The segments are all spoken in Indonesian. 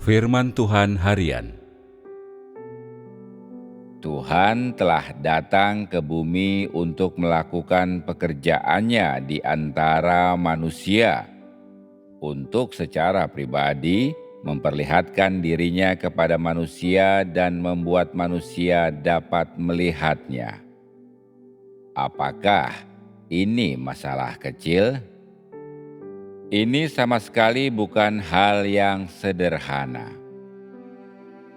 Firman Tuhan Harian. Tuhan telah datang ke bumi untuk melakukan pekerjaannya di antara manusia, untuk secara pribadi memperlihatkan dirinya kepada manusia dan membuat manusia dapat melihatnya. Apakah ini masalah kecil? Ini sama sekali bukan hal yang sederhana.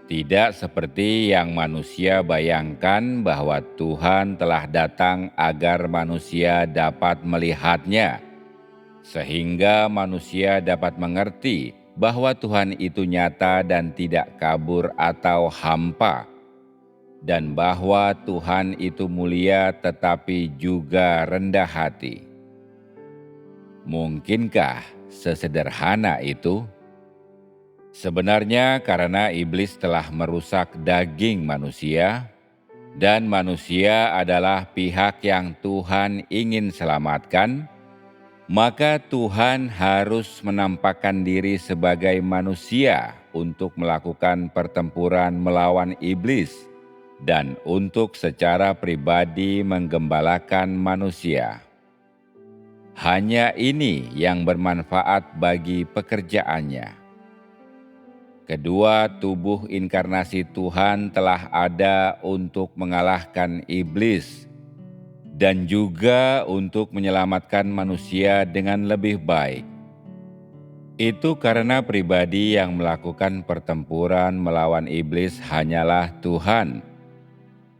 Tidak seperti yang manusia bayangkan bahwa Tuhan telah datang agar manusia dapat melihatnya, sehingga manusia dapat mengerti bahwa Tuhan itu nyata dan tidak kabur atau hampa, dan bahwa Tuhan itu mulia tetapi juga rendah hati. Mungkinkah sesederhana itu? Sebenarnya karena iblis telah merusak daging manusia, dan manusia adalah pihak yang Tuhan ingin selamatkan, maka Tuhan harus menampakkan diri sebagai manusia untuk melakukan pertempuran melawan iblis dan untuk secara pribadi menggembalakan manusia. Hanya ini yang bermanfaat bagi pekerjaannya. Kedua tubuh inkarnasi Tuhan telah ada untuk mengalahkan iblis dan juga untuk menyelamatkan manusia dengan lebih baik. Itu karena pribadi yang melakukan pertempuran melawan iblis hanyalah Tuhan.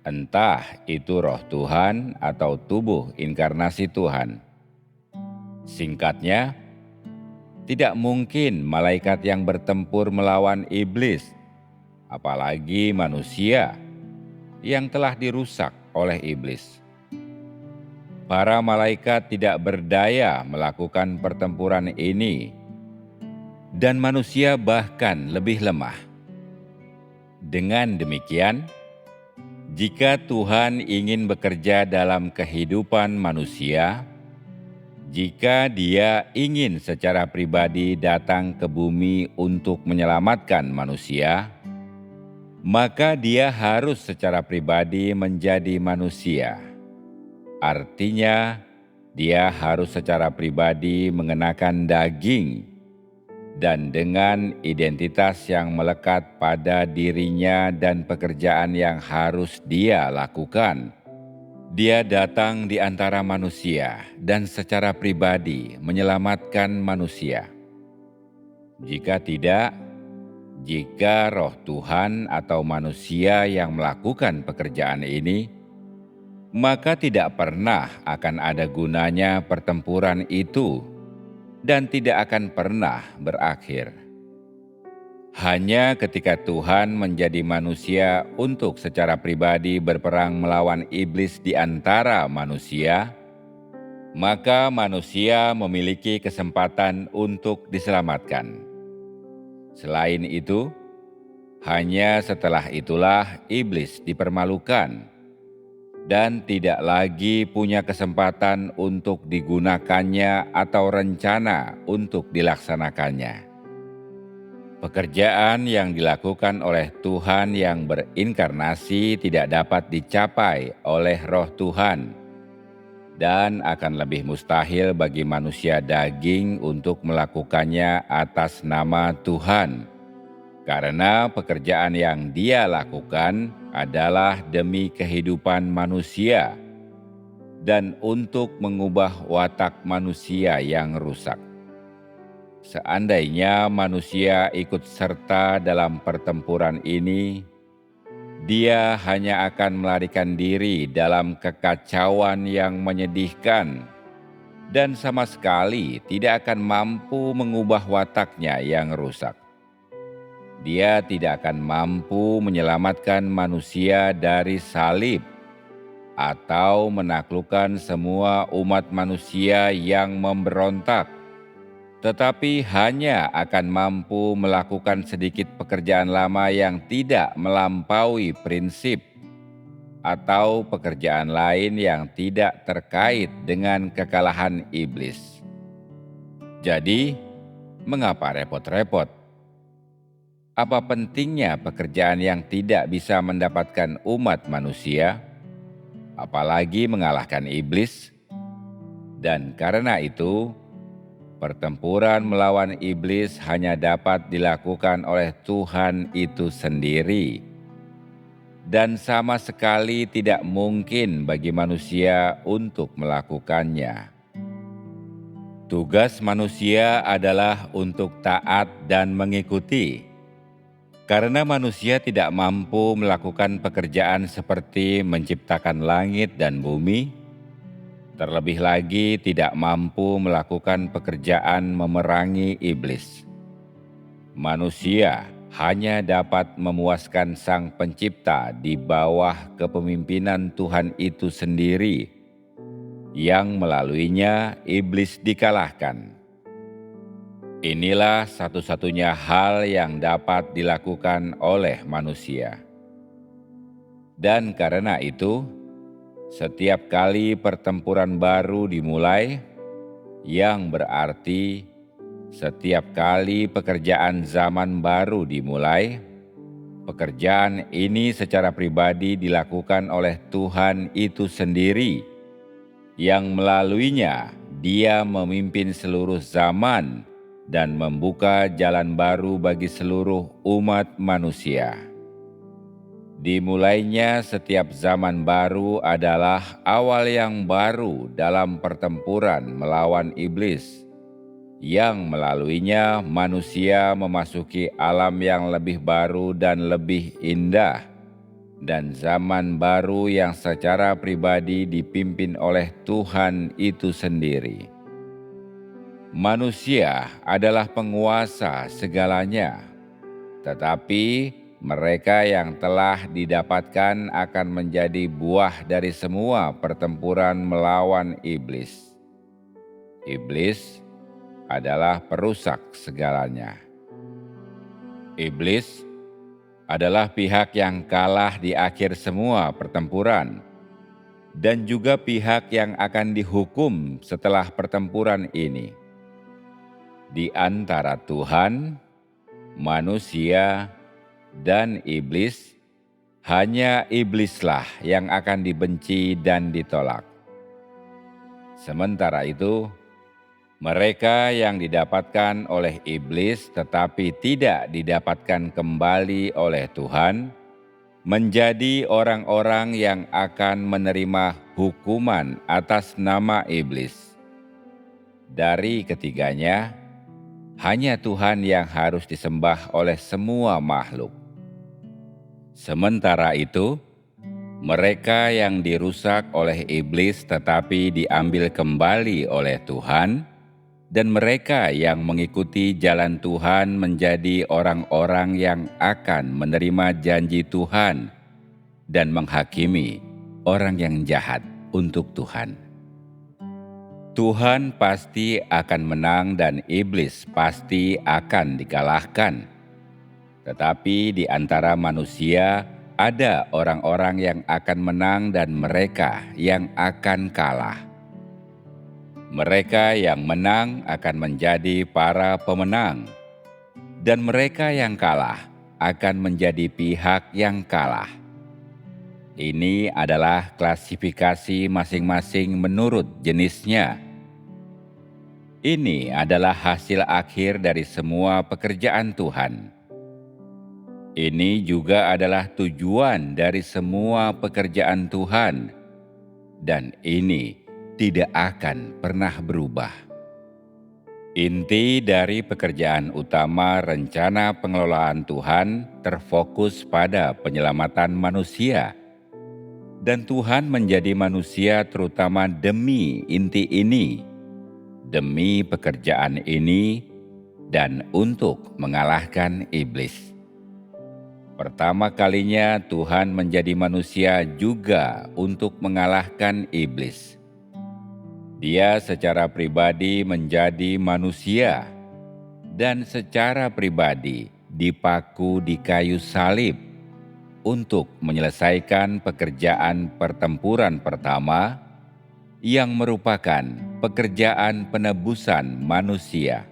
Entah itu roh Tuhan atau tubuh inkarnasi Tuhan. Singkatnya, tidak mungkin malaikat yang bertempur melawan iblis, apalagi manusia yang telah dirusak oleh iblis. Para malaikat tidak berdaya melakukan pertempuran ini, dan manusia bahkan lebih lemah. Dengan demikian, jika Tuhan ingin bekerja dalam kehidupan manusia, jika Dia ingin secara pribadi datang ke bumi untuk menyelamatkan manusia, maka Dia harus secara pribadi menjadi manusia. Artinya, Dia harus secara pribadi mengenakan daging, dan dengan identitas yang melekat pada dirinya dan pekerjaan yang harus Dia lakukan, Dia datang di antara manusia dan secara pribadi menyelamatkan manusia. Jika tidak, jika roh Tuhan atau manusia yang melakukan pekerjaan ini, maka tidak pernah akan ada gunanya pertempuran itu dan tidak akan pernah berakhir. Hanya ketika Tuhan menjadi manusia untuk secara pribadi berperang melawan iblis di antara manusia, maka manusia memiliki kesempatan untuk diselamatkan. Selain itu, hanya setelah itulah iblis dipermalukan dan tidak lagi punya kesempatan untuk digunakannya atau rencana untuk dilaksanakannya. Pekerjaan yang dilakukan oleh Tuhan yang berinkarnasi tidak dapat dicapai oleh roh Tuhan, dan akan lebih mustahil bagi manusia daging untuk melakukannya atas nama Tuhan, karena pekerjaan yang Dia lakukan adalah demi kehidupan manusia dan untuk mengubah watak manusia yang rusak. Seandainya manusia ikut serta dalam pertempuran ini, dia hanya akan melarikan diri dalam kekacauan yang menyedihkan dan sama sekali tidak akan mampu mengubah wataknya yang rusak. Dia tidak akan mampu menyelamatkan manusia dari salib atau menaklukkan semua umat manusia yang memberontak, tetapi hanya akan mampu melakukan sedikit pekerjaan lama yang tidak melampaui prinsip atau pekerjaan lain yang tidak terkait dengan kekalahan iblis. Jadi, Mengapa repot-repot? Apa pentingnya pekerjaan yang tidak bisa mendapatkan umat manusia, apalagi mengalahkan iblis? Dan karena itu, pertempuran melawan iblis hanya dapat dilakukan oleh Tuhan itu sendiri, dan sama sekali tidak mungkin bagi manusia untuk melakukannya. Tugas manusia adalah untuk taat dan mengikuti. Karena manusia tidak mampu melakukan pekerjaan seperti menciptakan langit dan bumi, terlebih lagi tidak mampu melakukan pekerjaan memerangi iblis. Manusia hanya dapat memuaskan Sang Pencipta di bawah kepemimpinan Tuhan itu sendiri, yang melaluinya iblis dikalahkan. Inilah satu-satunya hal yang dapat dilakukan oleh manusia. Dan karena itu, setiap kali pertempuran baru dimulai, yang berarti setiap kali pekerjaan zaman baru dimulai, pekerjaan ini secara pribadi dilakukan oleh Tuhan itu sendiri, yang melaluinya Dia memimpin seluruh zaman dan membuka jalan baru bagi seluruh umat manusia. Dimulainya setiap zaman baru adalah awal yang baru dalam pertempuran melawan iblis, yang melaluinya manusia memasuki alam yang lebih baru dan lebih indah, dan zaman baru yang secara pribadi dipimpin oleh Tuhan itu sendiri. Manusia adalah penguasa segalanya, tetapi mereka yang telah didapatkan akan menjadi buah dari semua pertempuran melawan iblis. Iblis adalah perusak segalanya. Iblis adalah pihak yang kalah di akhir semua pertempuran, dan juga pihak yang akan dihukum setelah pertempuran ini. Di antara Tuhan, manusia, dan iblis, hanya iblislah yang akan dibenci dan ditolak. Sementara itu, mereka yang didapatkan oleh iblis tetapi tidak didapatkan kembali oleh Tuhan, menjadi orang-orang yang akan menerima hukuman atas nama iblis. Dari ketiganya, hanya Tuhan yang harus disembah oleh semua makhluk. Sementara itu, mereka yang dirusak oleh iblis tetapi diambil kembali oleh Tuhan, dan mereka yang mengikuti jalan Tuhan menjadi orang-orang yang akan menerima janji Tuhan dan menghakimi orang yang jahat untuk Tuhan. Tuhan pasti akan menang dan iblis pasti akan dikalahkan. Tetapi di antara manusia ada orang-orang yang akan menang dan mereka yang akan kalah. Mereka yang menang akan menjadi para pemenang, dan mereka yang kalah akan menjadi pihak yang kalah. Ini adalah klasifikasi masing-masing menurut jenisnya. Ini adalah hasil akhir dari semua pekerjaan Tuhan. Ini juga adalah tujuan dari semua pekerjaan Tuhan, dan ini tidak akan pernah berubah. Inti dari pekerjaan utama rencana pengelolaan Tuhan terfokus pada penyelamatan manusia, dan Tuhan menjadi manusia terutama demi inti ini, demi pekerjaan ini, dan untuk mengalahkan iblis. Pertama kalinya Tuhan menjadi manusia juga untuk mengalahkan iblis. Dia secara pribadi menjadi manusia, dan secara pribadi dipaku di kayu salib untuk menyelesaikan pekerjaan pertempuran pertama yang merupakan pekerjaan penebusan manusia.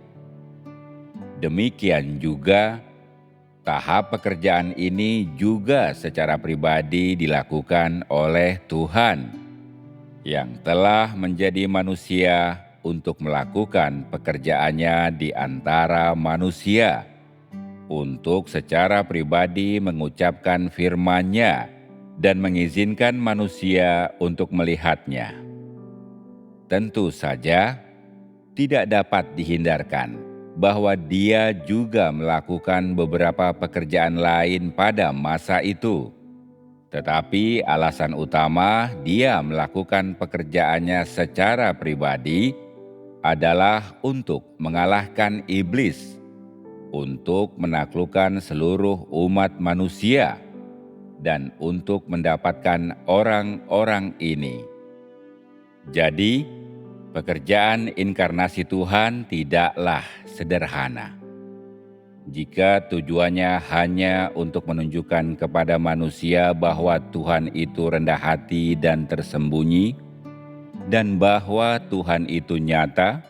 Demikian juga, tahap pekerjaan ini juga secara pribadi dilakukan oleh Tuhan yang telah menjadi manusia untuk melakukan pekerjaannya di antara manusia, untuk secara pribadi mengucapkan firman-Nya dan mengizinkan manusia untuk melihatnya. Tentu saja, tidak dapat dihindarkan bahwa Dia juga melakukan beberapa pekerjaan lain pada masa itu. Tetapi alasan utama Dia melakukan pekerjaannya secara pribadi adalah untuk mengalahkan iblis, untuk menaklukkan seluruh umat manusia, dan untuk mendapatkan orang-orang ini. Jadi, pekerjaan inkarnasi Tuhan tidaklah sederhana. Jika tujuannya hanya untuk menunjukkan kepada manusia bahwa Tuhan itu rendah hati dan tersembunyi, dan bahwa Tuhan itu nyata,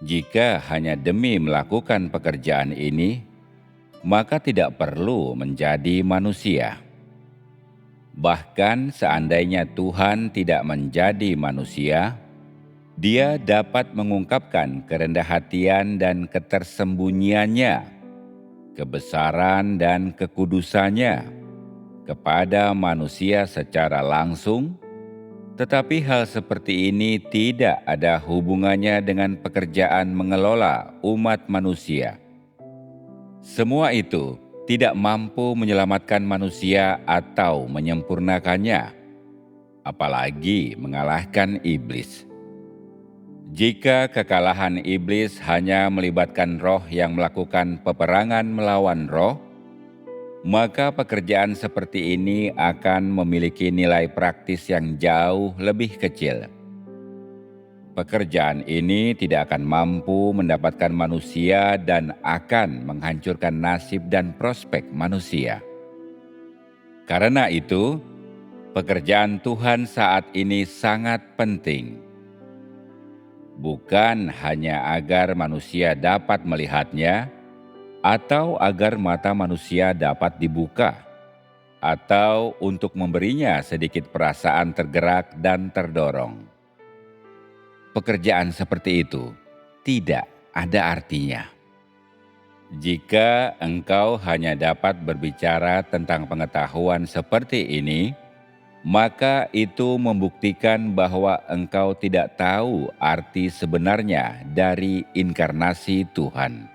jika hanya demi melakukan pekerjaan ini, maka tidak perlu menjadi manusia. Bahkan seandainya Tuhan tidak menjadi manusia, Dia dapat mengungkapkan kerendahan dan ketersembunyiannya, kebesaran dan kekudusannya kepada manusia secara langsung, tetapi hal seperti ini tidak ada hubungannya dengan pekerjaan mengelola umat manusia. Semua itu tidak mampu menyelamatkan manusia atau menyempurnakannya, apalagi mengalahkan iblis. Jika kekalahan iblis hanya melibatkan roh yang melakukan peperangan melawan roh, maka pekerjaan seperti ini akan memiliki nilai praktis yang jauh lebih kecil. Pekerjaan ini tidak akan mampu mendapatkan manusia dan akan menghancurkan nasib dan prospek manusia. Karena itu, pekerjaan Tuhan saat ini sangat penting. Bukan hanya agar manusia dapat melihatnya, atau agar mata manusia dapat dibuka, atau untuk memberinya sedikit perasaan tergerak dan terdorong. Pekerjaan seperti itu tidak ada artinya jika engkau hanya dapat berbicara tentang pengetahuan seperti ini, maka itu membuktikan bahwa engkau tidak tahu arti sebenarnya dari inkarnasi Tuhan.